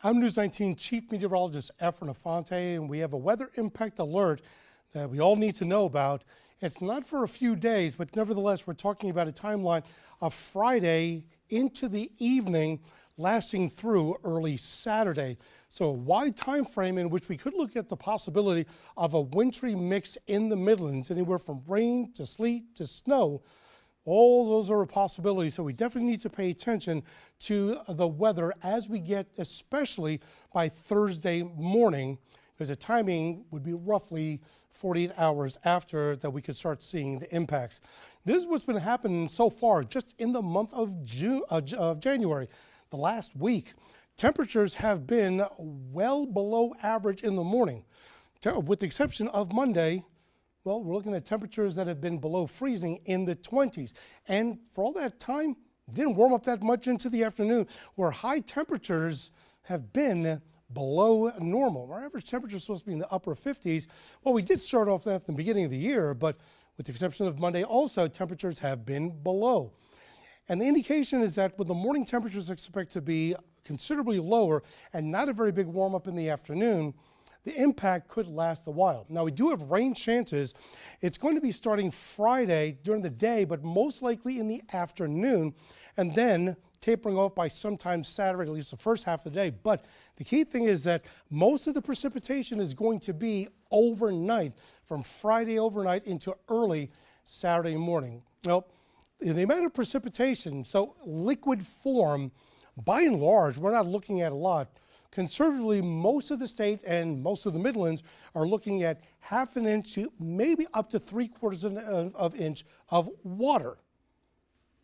I'm News 19 Chief Meteorologist Efren Afante, and we have a weather impact alert that we all need to know about. It's not for a few days, but nevertheless, we're talking about a timeline of Friday into the evening, lasting through early Saturday. So a wide time frame in which we could look at the possibility of a wintry mix in the Midlands, anywhere from rain to sleet to snow. All those are a possibility, so we definitely need to pay attention to the weather as we get, especially by Thursday morning, because the timing would be roughly 48 hours after that we could start seeing the impacts. This is what's been happening so far just in the month of January, the last week. Temperatures have been well below average in the morning, with the exception of Monday. Well, we're looking at temperatures that have been below freezing in the 20s. And for all that time, it didn't warm up that much into the afternoon, where high temperatures have been below normal. Our average temperature is supposed to be in the upper 50s. Well, we did start off that at the beginning of the year, but with the exception of Monday, also temperatures have been below. And the indication is that with the morning temperatures expected to be considerably lower and not a very big warm up in the afternoon, the impact could last a while. Now, we do have rain chances. It's going to be starting Friday during the day, but most likely in the afternoon, and then tapering off by sometime Saturday, at least the first half of the day. But the key thing is that most of the precipitation is going to be overnight, from Friday overnight into early Saturday morning. Well, the amount of precipitation, so liquid form, by and large, we're not looking at a lot. Conservatively, most of the state and most of the Midlands are looking at half an inch to maybe up to 3/4 of an inch of water.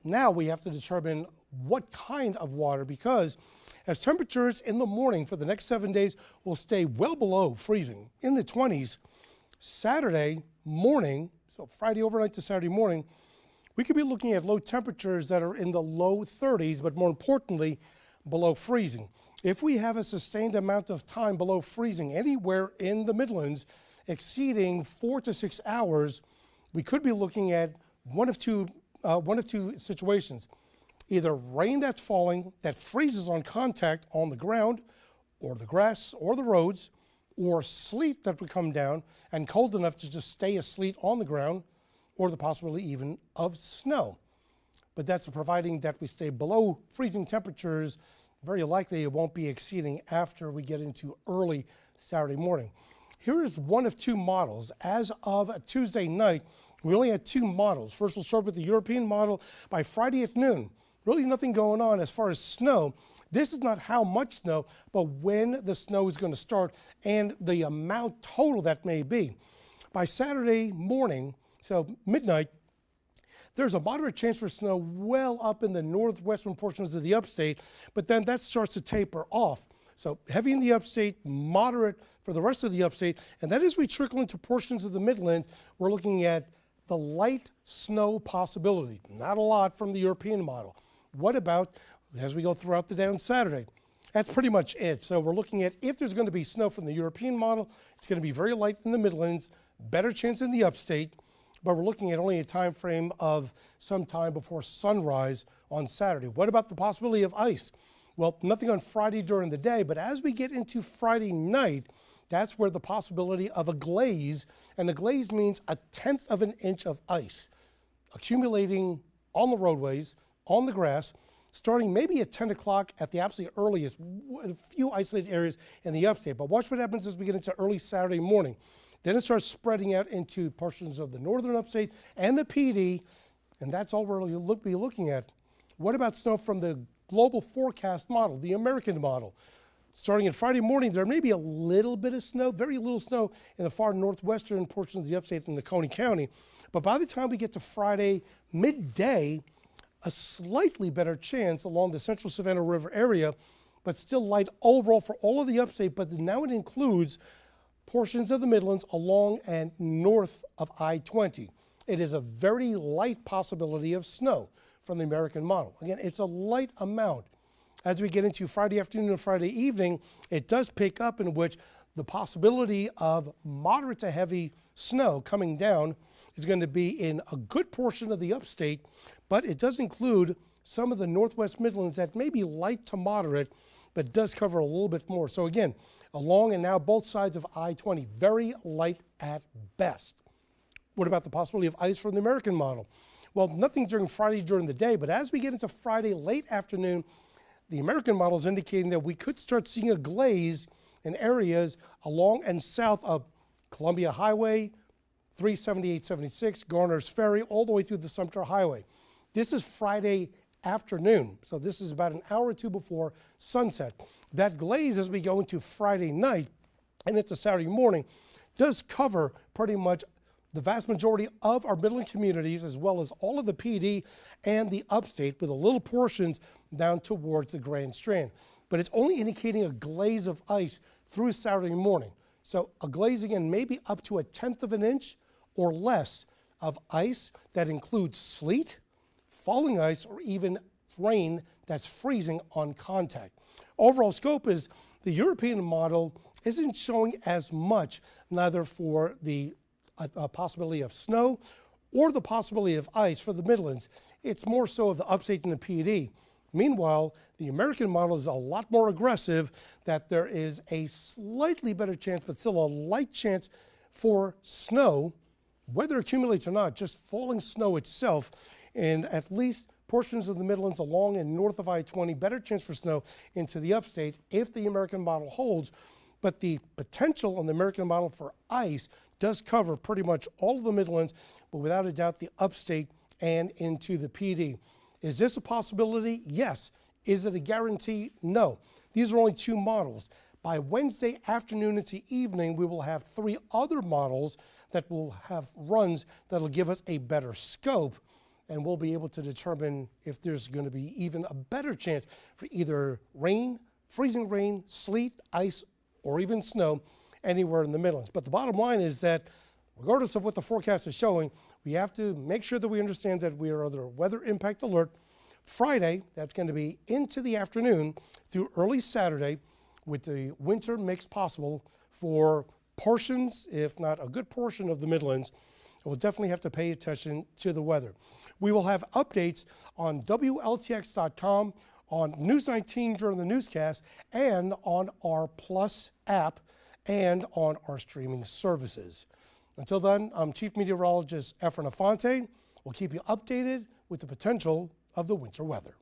Now we have to determine what kind of water, because as temperatures in the morning for the next 7 days will stay well below freezing, in the 20s, Saturday morning, so Friday overnight to Saturday morning, we could be looking at low temperatures that are in the low 30s, but more importantly, below freezing. If we have a sustained amount of time below freezing anywhere in the Midlands exceeding 4 to 6 hours, we could be looking at one of two situations. Either rain that's falling that freezes on contact on the ground or the grass or the roads, or sleet that would come down and cold enough to just stay as sleet on the ground, or the possibility even of snow. But that's providing that we stay below freezing temperatures. Very likely it won't be exceeding after we get into early Saturday morning. Here is one of two models. As of Tuesday night, we only had two models. First, we'll start with the European model. By Friday at noon, really nothing going on as far as snow. This is not how much snow, but when the snow is going to start and the amount total that may be. By Saturday morning, so midnight, there's a moderate chance for snow well up in the northwestern portions of the upstate, but then that starts to taper off. So heavy in the upstate, moderate for the rest of the upstate, and then as we trickle into portions of the Midlands, we're looking at the light snow possibility. Not a lot from the European model. What about as we go throughout the day on Saturday? That's pretty much it. So we're looking at, if there's going to be snow from the European model, it's going to be very light in the Midlands, better chance in the upstate, but we're looking at only a time frame of some time before sunrise on Saturday. What about the possibility of ice? Well, nothing on Friday during the day, but as we get into Friday night, that's where the possibility of a glaze, and a glaze means 1/10 of an inch of ice accumulating on the roadways, on the grass, starting maybe at 10 o'clock at the absolute earliest, a few isolated areas in the upstate. But watch what happens as we get into early Saturday morning. Then it starts spreading out into portions of the northern upstate and the PD, and that's all we'll be looking at. What about snow from the global forecast model, the American model? Starting at Friday morning, there may be a little bit of snow, very little snow in the far northwestern portions of the upstate in the Coney County. But by the time we get to Friday midday, a slightly better chance along the central Savannah River area, but still light overall for all of the upstate. But now it includes portions of the Midlands along and north of I-20. It is a very light possibility of snow from the American model. Again, it's a light amount. As we get into Friday afternoon and Friday evening, it does pick up, in which the possibility of moderate to heavy snow coming down is going to be in a good portion of the upstate, but it does include some of the northwest Midlands that may be light to moderate, but it does cover a little bit more. So again, along and now both sides of I-20, very light at best. What about the possibility of ice for the American model? Well, nothing during Friday during the day, but as we get into Friday late afternoon, the American model is indicating that we could start seeing a glaze in areas along and south of Columbia Highway, 378-76, Garner's Ferry, all the way through the Sumter Highway. This is Friday afternoon, so this is about an hour or two before sunset. That glaze as we go into Friday night and into Saturday morning does cover pretty much the vast majority of our Midland communities, as well as all of the PD and the upstate, with a little portions down towards the Grand Strand. But it's only indicating a glaze of ice through Saturday morning. So a glaze again, maybe up to 1/10 of an inch or less of ice that includes sleet, falling ice, or even rain that's freezing on contact. Overall scope is the European model isn't showing as much, neither for the possibility of snow or the possibility of ice for the Midlands. It's more so of the upstate and the PD. Meanwhile, the American model is a lot more aggressive, that there is a slightly better chance, but still a light chance for snow, whether it accumulates or not, just falling snow itself, and at least portions of the Midlands along and north of I-20, better chance for snow into the upstate if the American model holds. But the potential on the American model for ice does cover pretty much all of the Midlands, but without a doubt the upstate and into the PD. Is this a possibility? Yes. Is it a guarantee? No. These are only two models. By Wednesday afternoon into evening, we will have 3 other models that will have runs that will give us a better scope, and we'll be able to determine if there's going to be even a better chance for either rain, freezing rain, sleet, ice, or even snow anywhere in the Midlands. But the bottom line is that regardless of what the forecast is showing, we have to make sure that we understand that we are under a weather impact alert. Friday, that's going to be into the afternoon through early Saturday, with the winter mix possible for portions, if not a good portion of the Midlands. We'll definitely have to pay attention to the weather. We will have updates on WLTX.com, on News 19 during the newscast, and on our Plus app, and on our streaming services. Until then, I'm Chief Meteorologist Efren Afante. We'll keep you updated with the potential of the winter weather.